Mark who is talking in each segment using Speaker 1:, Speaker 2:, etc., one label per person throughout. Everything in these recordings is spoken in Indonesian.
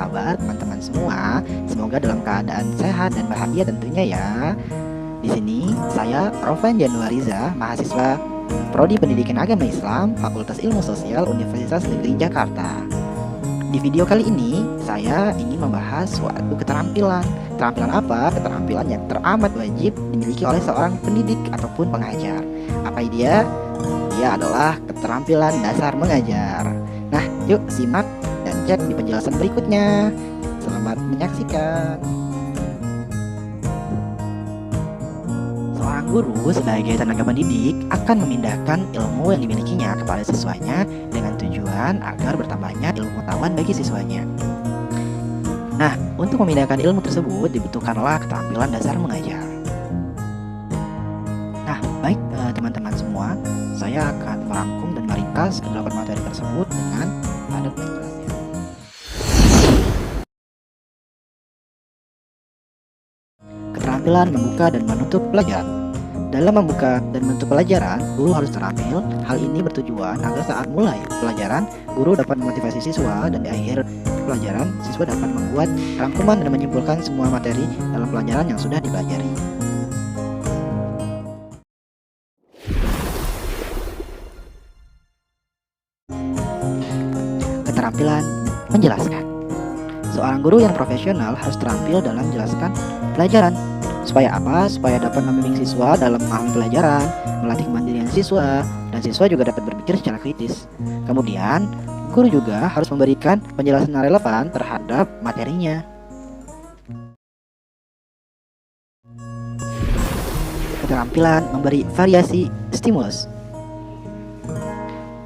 Speaker 1: kabar teman-teman semua? Semoga dalam keadaan sehat dan bahagia tentunya ya. Di sini saya Rovan Januariza, mahasiswa Prodi Pendidikan Agama Islam, Fakultas Ilmu Sosial Universitas Negeri Jakarta. Di video kali ini saya ingin membahas suatu keterampilan. Keterampilan apa? Keterampilan yang teramat wajib dimiliki oleh seorang pendidik ataupun pengajar. Apa dia? Dia adalah keterampilan dasar mengajar. Nah, yuk simak dan cek di penjelasan berikutnya. Selamat menyaksikan. Seorang guru sebagai tenaga pendidik akan memindahkan ilmu yang dimilikinya kepada siswanya dengan tujuan agar bertambahnya ilmu pengetahuan bagi siswanya. Nah, untuk memindahkan ilmu tersebut dibutuhkanlah keterampilan dasar mengajar. Nah, baik teman-teman semua, saya akan merangkum dan meringkas ke-8 materi tersebut dengan padat dan jelas ya. Keterampilan membuka dan menutup pelajaran. Dalam membuka dan menutup pelajaran, guru harus terampil. Hal ini bertujuan agar saat mulai pelajaran, guru dapat memotivasi siswa dan di akhir pelajaran, siswa dapat membuat rangkuman dan menyimpulkan semua materi dalam pelajaran yang sudah dipelajari. Keterampilan menjelaskan. Seorang guru yang profesional harus terampil dalam menjelaskan pelajaran. Supaya apa? Supaya dapat membimbing siswa dalam memahami pelajaran, melatih kemandirian siswa, dan siswa juga dapat berpikir secara kritis. Kemudian, guru juga harus memberikan penjelasan yang relevan terhadap materinya. Keterampilan memberi variasi stimulus.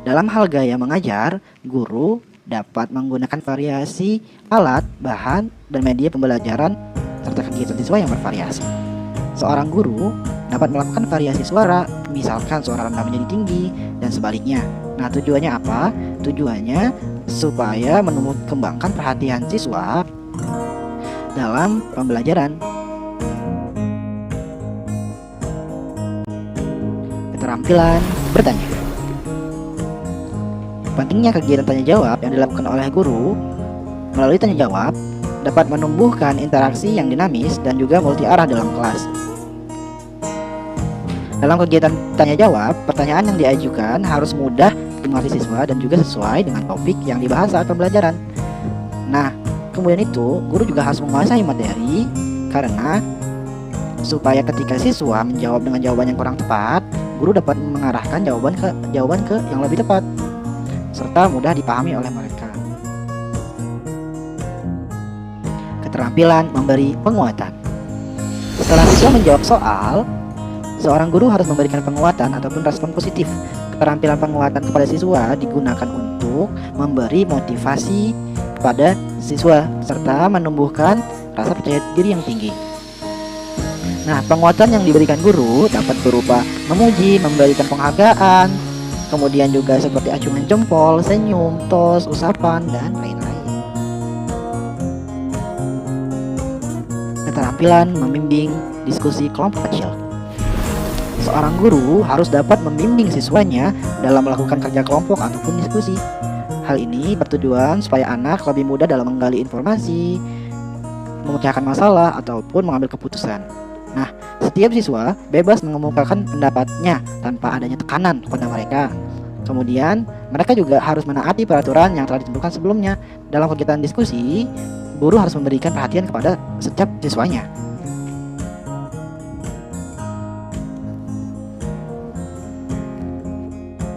Speaker 1: Dalam hal gaya mengajar, guru dapat menggunakan variasi alat, bahan, dan media pembelajaran serta kegiatan siswa yang bervariasi. Seorang guru dapat melakukan variasi suara, misalkan suara rendah menjadi tinggi, dan sebaliknya. Nah, tujuannya apa? Tujuannya supaya menumbuhkan perhatian siswa dalam pembelajaran. Keterampilan bertanya. Pentingnya kegiatan tanya jawab yang dilakukan oleh guru melalui tanya jawab dapat menumbuhkan interaksi yang dinamis dan juga multi arah dalam kelas. Dalam kegiatan tanya jawab, pertanyaan yang diajukan harus mudah dimengerti siswa dan juga sesuai dengan topik yang dibahas saat pembelajaran. Nah, kemudian itu guru juga harus menguasai materi karena supaya ketika siswa menjawab dengan jawaban yang kurang tepat, guru dapat mengarahkan jawaban ke yang lebih tepat serta mudah dipahami oleh mereka. Keterampilan memberi penguatan. Setelah siswa menjawab soal, seorang guru harus memberikan penguatan ataupun respon positif. Keterampilan penguatan kepada siswa digunakan untuk memberi motivasi kepada siswa serta menumbuhkan rasa percaya diri yang tinggi. Nah, penguatan yang diberikan guru dapat berupa memuji, memberikan penghargaan, kemudian juga seperti acungan jempol, senyum, tos, usapan, dan lain-lain. Keterampilan membimbing diskusi kelompok kecil. Seorang guru harus dapat membimbing siswanya dalam melakukan kerja kelompok ataupun diskusi. Hal ini bertujuan supaya anak lebih mudah dalam menggali informasi, memecahkan masalah, ataupun mengambil keputusan. Nah, setiap siswa bebas mengemukakan pendapatnya tanpa adanya tekanan kepada mereka. Kemudian, mereka juga harus menaati peraturan yang telah ditentukan sebelumnya. Dalam kegiatan diskusi, guru harus memberikan perhatian kepada setiap siswanya.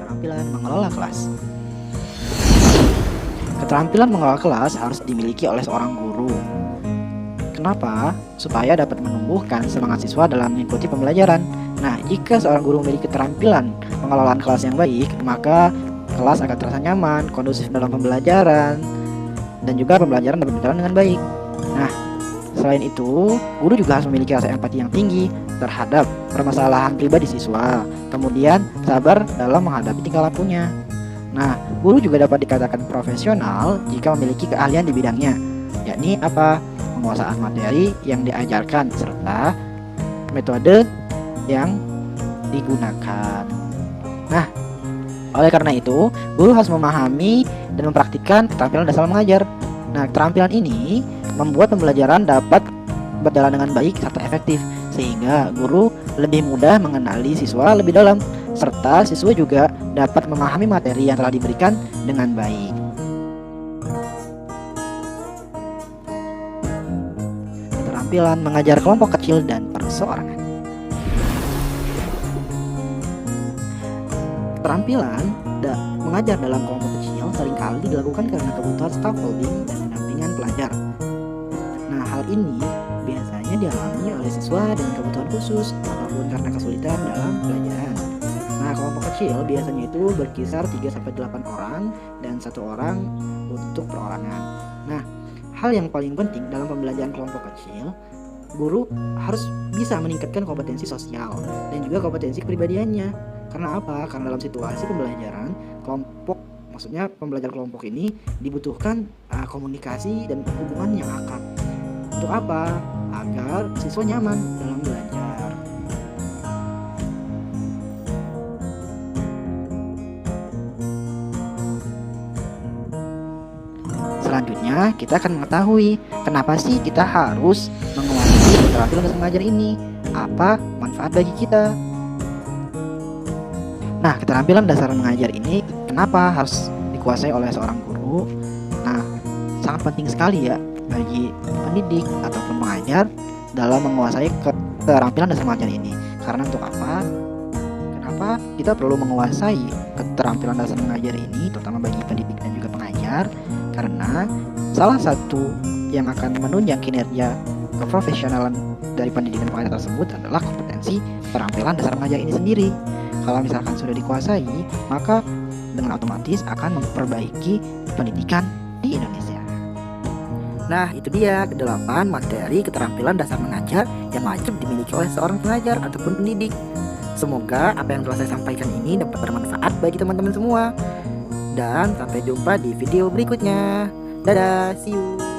Speaker 1: Keterampilan mengelola kelas. Keterampilan mengelola kelas harus dimiliki oleh seorang guru. Kenapa? Supaya dapat menumbuhkan semangat siswa dalam mengikuti pembelajaran. Nah, jika seorang guru memiliki keterampilan pengelolaan kelas yang baik, maka kelas akan terasa nyaman, kondusif dalam pembelajaran, dan juga pembelajaran dapat berjalan dengan baik. Nah, selain itu, guru juga harus memiliki rasa empati yang tinggi terhadap permasalahan pribadi siswa, kemudian sabar dalam menghadapi tingkah lakunya. Nah, guru juga dapat dikatakan profesional jika memiliki keahlian di bidangnya, yakni apa? Penguasaan materi yang diajarkan serta metode yang digunakan. Nah, oleh karena itu, guru harus memahami dan mempraktikkan keterampilan dasar mengajar. Nah, keterampilan ini membuat pembelajaran dapat berjalan dengan baik serta efektif, sehingga guru lebih mudah mengenali siswa lebih dalam, serta siswa juga dapat memahami materi yang telah diberikan dengan baik. Keterampilan mengajar kelompok kecil dan perseorangan. Keterampilan mengajar dalam kelompok kecil seringkali dilakukan karena kebutuhan scaffolding dan pendampingan pelajar. Nah, hal ini biasanya dialami oleh siswa dengan kebutuhan khusus ataupun karena kesulitan dalam pelajaran. Nah, kelompok kecil biasanya itu berkisar 3-8 orang dan 1 orang untuk perorangan. Nah, hal yang paling penting dalam pembelajaran kelompok kecil, guru harus bisa meningkatkan kompetensi sosial dan juga kompetensi kepribadiannya. Karena apa? Karena dalam situasi pembelajaran kelompok, maksudnya pembelajaran kelompok ini dibutuhkan komunikasi dan hubungan yang akrab. Untuk apa? Agar siswa nyaman dalam belajar. Selanjutnya, kita akan mengetahui kenapa sih kita harus menguasai keterampilan dasar mengajar ini. Apa manfaat bagi kita? Nah, keterampilan dasar mengajar ini kenapa harus dikuasai oleh seorang guru? Nah, sangat penting sekali ya bagi pendidik ataupun pengajar dalam menguasai keterampilan dasar mengajar ini. Karena untuk apa? Kenapa kita perlu menguasai keterampilan dasar mengajar ini, terutama bagi pendidik dan juga pengajar? Karena salah satu yang akan menunjang kinerja keprofesionalan dari pendidik dan pengajar tersebut adalah kompetensi keterampilan dasar mengajar ini sendiri. Kalau misalkan sudah dikuasai, maka dengan otomatis akan memperbaiki pendidikan di Indonesia. Nah, itu dia 8 materi keterampilan dasar mengajar yang wajib dimiliki oleh seorang pengajar ataupun pendidik. Semoga apa yang telah saya sampaikan ini dapat bermanfaat bagi teman-teman semua. Dan sampai jumpa di video berikutnya. Dadah, see you.